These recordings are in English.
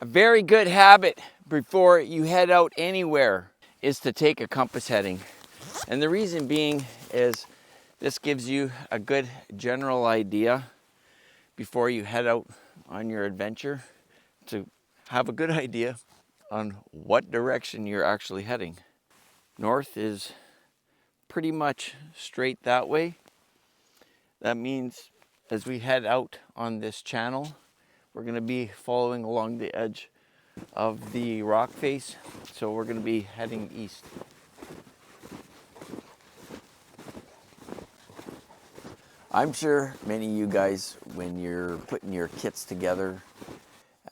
A very good habit before you head out anywhere is to take a compass heading. And the reason being is this gives you a good general idea before you head out on your adventure, to have a good idea on what direction you're actually heading. North is pretty much straight that way. That means as we head out on this channel, we're going to be following along the edge of the rock face, so we're going to be heading east. I'm sure many of you guys, when you're putting your kits together,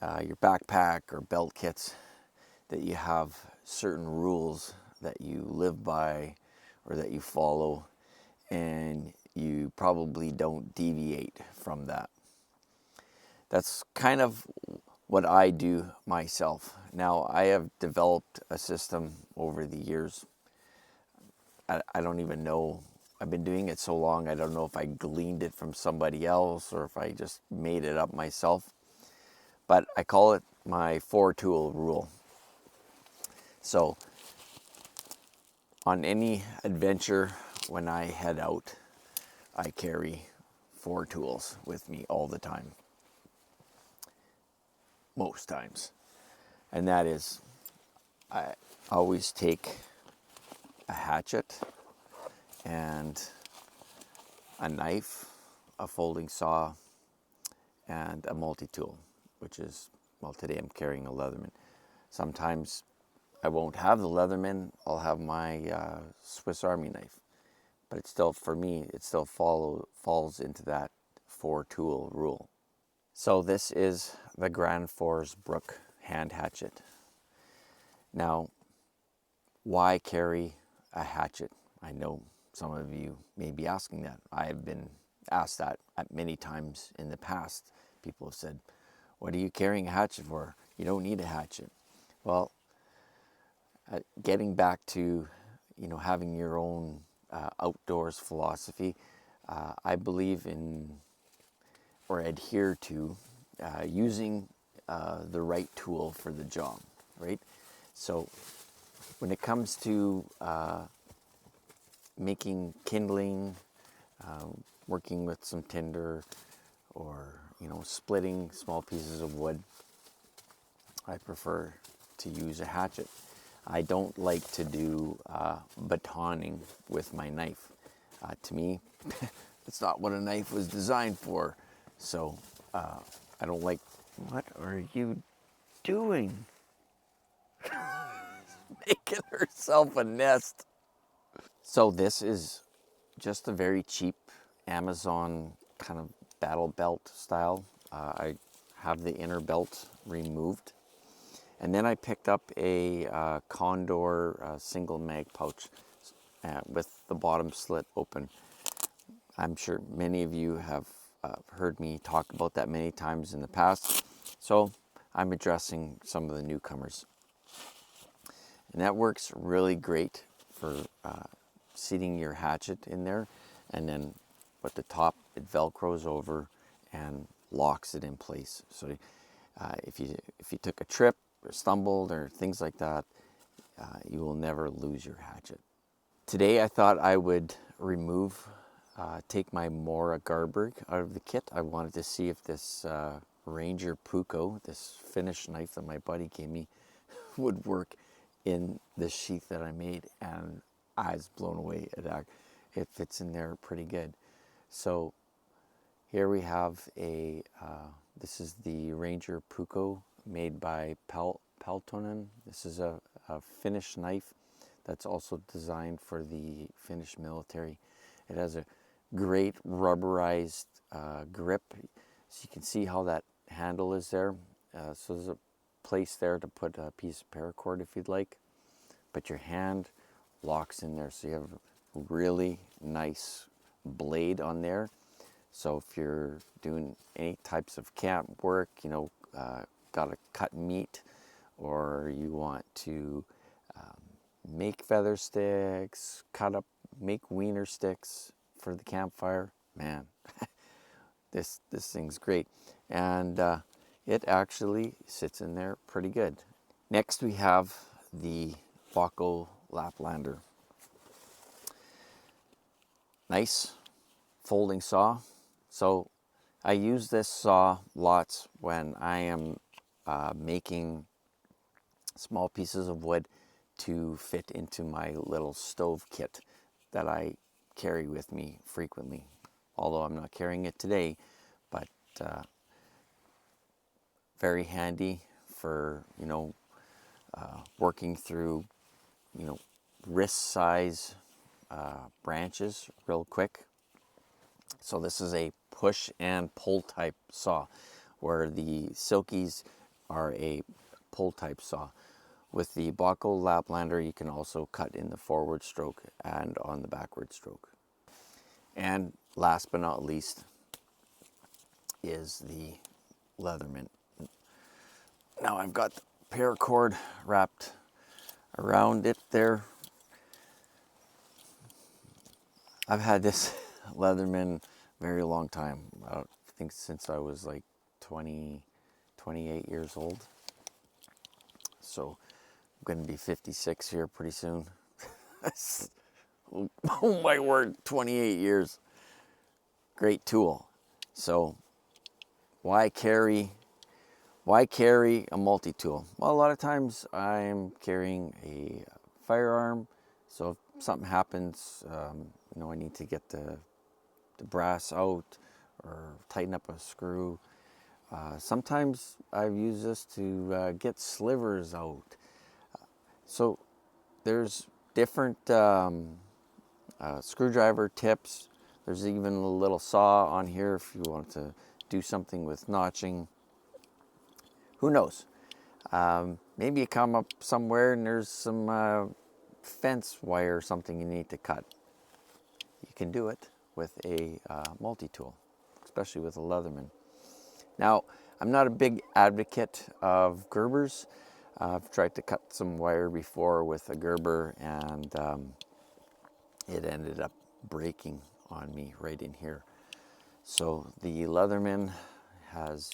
your backpack or belt kits, that you have certain rules that you live by or that you follow, and you probably don't deviate from that. That's kind of what I do myself. Now, I have developed a system over the years. I don't even know. I've been doing it so long, I don't know if I gleaned it from somebody else or if I just made it up myself. But I call it my 4-tool rule. So, on any adventure, when I head out, I carry 4 tools with me all the time. Most times. And that is, I always take a hatchet and a knife, a folding saw, and a multi-tool, which is, well, today I'm carrying a Leatherman. Sometimes I won't have the Leatherman, I'll have my Swiss Army knife. But it's still, for me, it still falls into that 4-tool rule. So this is the Grand Force Brook hand hatchet. Now, why carry a hatchet? I know some of you may be asking that. I have been asked that many times in the past. People have said, what are you carrying a hatchet for? You don't need a hatchet. Well, getting back to, having your own outdoors philosophy, I believe in, or adhere to, using the right tool for the job, right? So when it comes to making kindling, working with some tinder, or splitting small pieces of wood, I prefer to use a hatchet. I don't like to do batoning with my knife. To me, it's not what a knife was designed for. So I don't like. What are you doing? Making herself a nest. So this is just a very cheap Amazon kind of battle belt style. I have the inner belt removed. And then I picked up a Condor single mag pouch with the bottom slit open. I'm sure many of you have heard me talk about that many times in the past. So I'm addressing some of the newcomers. And that works really great for seating your hatchet in there, and then at the top it velcros over and locks it in place. So if you took a trip or stumbled or things like that, you will never lose your hatchet. Today I thought I would take my Mora Garberg out of the kit. I wanted to see if this Ranger Puko, this Finnish knife that my buddy gave me, would work in the sheath that I made, and I was blown away. It fits in there pretty good. So here we have this is the Ranger Puko made by Peltonen. This is a Finnish knife that's also designed for the Finnish military. It has a great rubberized grip. So you can see how that handle is there. So there's a place there to put a piece of paracord if you'd like. But your hand locks in there, so you have a really nice blade on there. So if you're doing any types of camp work, got to cut meat, or you want to make feather sticks, make wiener sticks for the campfire, man, this thing's great. And it actually sits in there pretty good. Next we have the Baco Laplander. Nice folding saw. So I use this saw lots when I am making small pieces of wood to fit into my little stove kit that I carry with me frequently. Although I'm not carrying it today, but very handy for, working through, wrist size branches real quick. So this is a push and pull type saw, where the Silkies are a pull type saw. With the Baco Laplander, you can also cut in the forward stroke and on the backward stroke. And last but not least is the Leatherman. Now I've got the paracord wrapped around it there. I've had this Leatherman a very long time. I think since I was like 28 years old. So I'm going to be 56 here pretty soon. Oh my word, 28 years. Great tool. So why carry a multi-tool? Well, a lot of times I'm carrying a firearm. So if something happens, I need to get the brass out or tighten up a screw. Sometimes I've used this to get slivers out. So there's different screwdriver tips. There's even a little saw on here if you want to do something with notching. Who knows? Maybe you come up somewhere and there's some fence wire or something you need to cut. You can do it with a multi-tool, especially with a Leatherman. Now, I'm not a big advocate of Gerbers. I've tried to cut some wire before with a Gerber, and it ended up breaking on me right in here. So the Leatherman has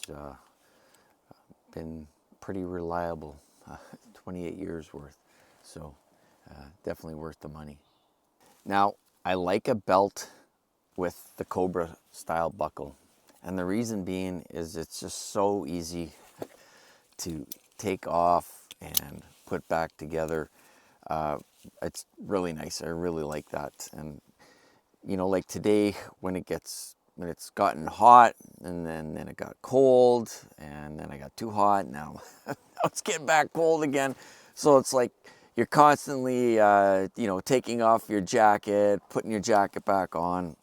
been pretty reliable, 28 years worth. So definitely worth the money. Now, I like a belt with the Cobra style buckle. And the reason being is it's just so easy to take off and put back together. It's really nice. I really like that. And like today when it's gotten hot, and then it got cold, and then I got too hot. Now it's getting back cold again. So it's like you're constantly taking off your jacket, putting your jacket back on.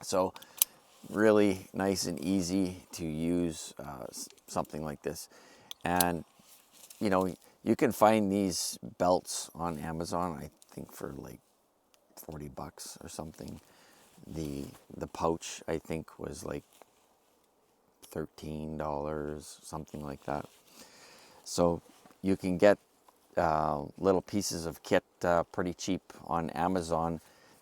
So really nice and easy to use something like this. And you can find these belts on Amazon, I think for like $40 or something. The pouch I think was like $13, something like that. So you can get little pieces of kit pretty cheap on Amazon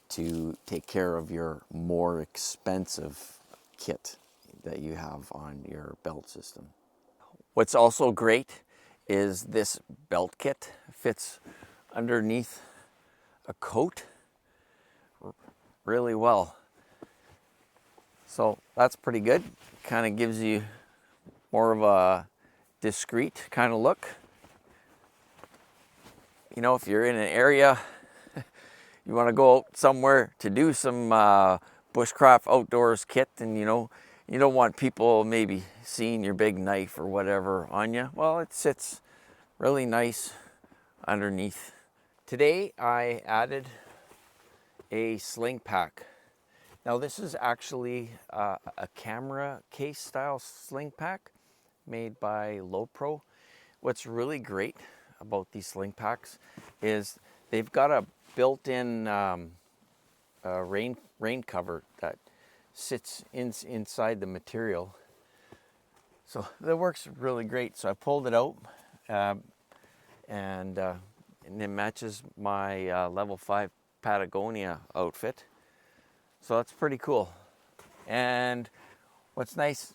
to take care of your more expensive kit that you have on your belt system. What's also great is this belt kit fits underneath a coat really well. So that's pretty good. Kind of gives you more of a discreet kind of look. If you're in an area, you want to go out somewhere to do some bushcraft outdoors kit, and you don't want people maybe seeing your big knife or whatever on you. Well, it sits really nice underneath. Today I added a sling pack. Now this is actually a camera case style sling pack made by Lowpro. What's really great about these sling packs is they've got a built-in rain cover that sits inside the material. So that works really great. So I pulled it out and it matches my level 5 Patagonia outfit. So that's pretty cool. And what's nice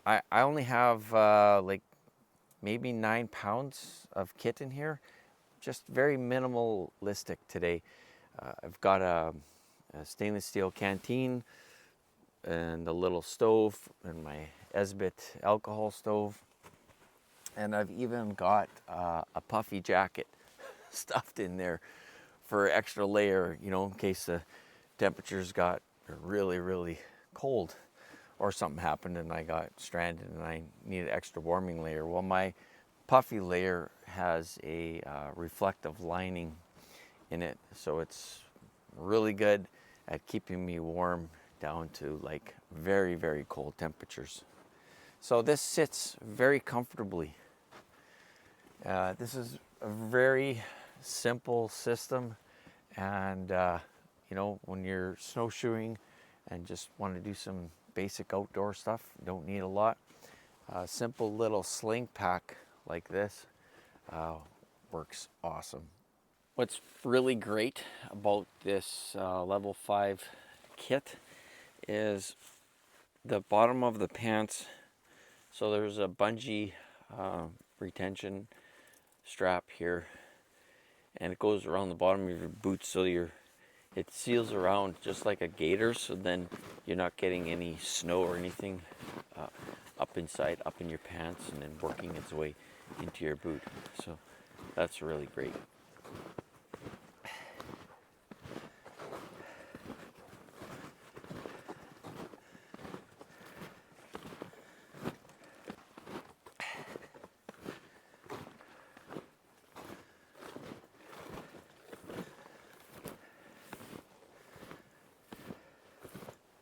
I only have like maybe 9 pounds of kit in here. Just very minimalistic today. I've got a stainless steel canteen and a little stove and my Esbit alcohol stove. And I've even got a puffy jacket stuffed in there for extra layer, you know, in case the temperatures got really, really cold or something happened and I got stranded and I needed extra warming layer. Well, my puffy layer has a reflective lining in it, so it's really good at keeping me warm down to like very, very cold temperatures. So this sits very comfortably. This is a very simple system, and you know, when you're snowshoeing and just want to do some basic outdoor stuff, you don't need a lot. A simple little sling pack like this works awesome. What's really great about this level 5 kit is the bottom of the pants. So there's a bungee retention strap here, and it goes around the bottom of your boots, so it seals around just like a gaiter, so then you're not getting any snow or anything up inside, up in your pants, and then working its way into your boot. So that's really great.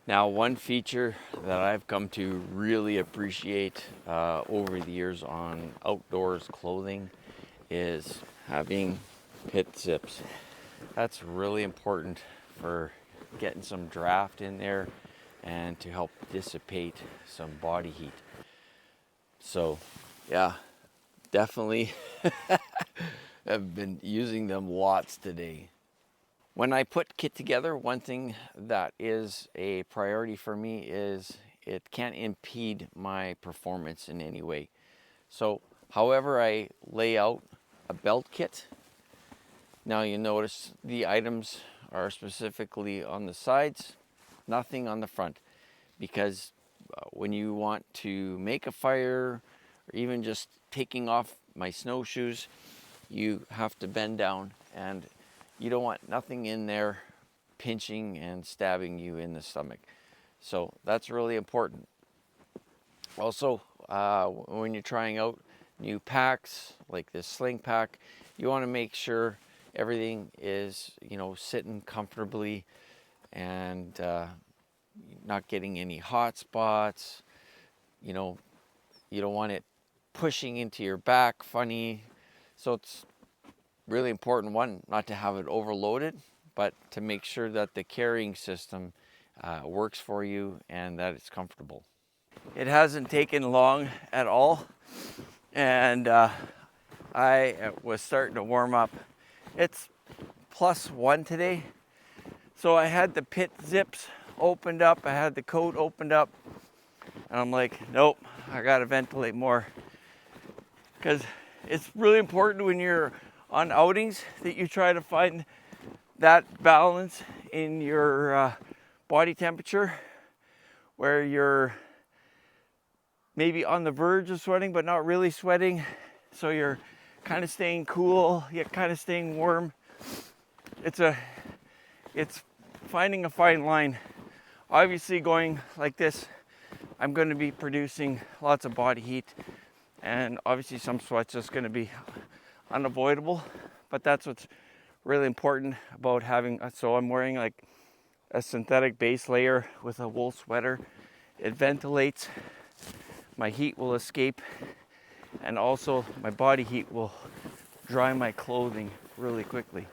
Now, one feature that I've come to really appreciate over the years on outdoors clothing is having pit zips. That's really important for getting some draft in there and to help dissipate some body heat. So, yeah, definitely have been using them lots today. When I put kit together, one thing that is a priority for me is it can't impede my performance in any way. So however I lay out a belt kit, now you notice the items are specifically on the sides, nothing on the front, because when you want to make a fire or even just taking off my snowshoes, you have to bend down, and you don't want nothing in there pinching and stabbing you in the stomach. So that's really important. Also, when you're trying out new packs like this sling pack, you want to make sure everything is, you know, sitting comfortably and not getting any hot spots. You know, you don't want it pushing into your back funny. So it's really important, one, not to have it overloaded, but to make sure that the carrying system works for you and that it's comfortable. It hasn't taken long at all, and I was starting to warm up. It's +1 today, so I had the pit zips opened up, I had the coat opened up, and I'm like, nope, I gotta ventilate more, because it's really important when you're on outings that you try to find that balance in your body temperature where you're maybe on the verge of sweating but not really sweating, so you're kind of staying cool yet kind of staying warm. It's finding a fine line. Obviously, going like this, I'm going to be producing lots of body heat, and obviously some sweat's just going to be unavoidable, but that's what's really important about having. So I'm wearing like a synthetic base layer with a wool sweater. It ventilates, my heat will escape, and also my body heat will dry my clothing really quickly.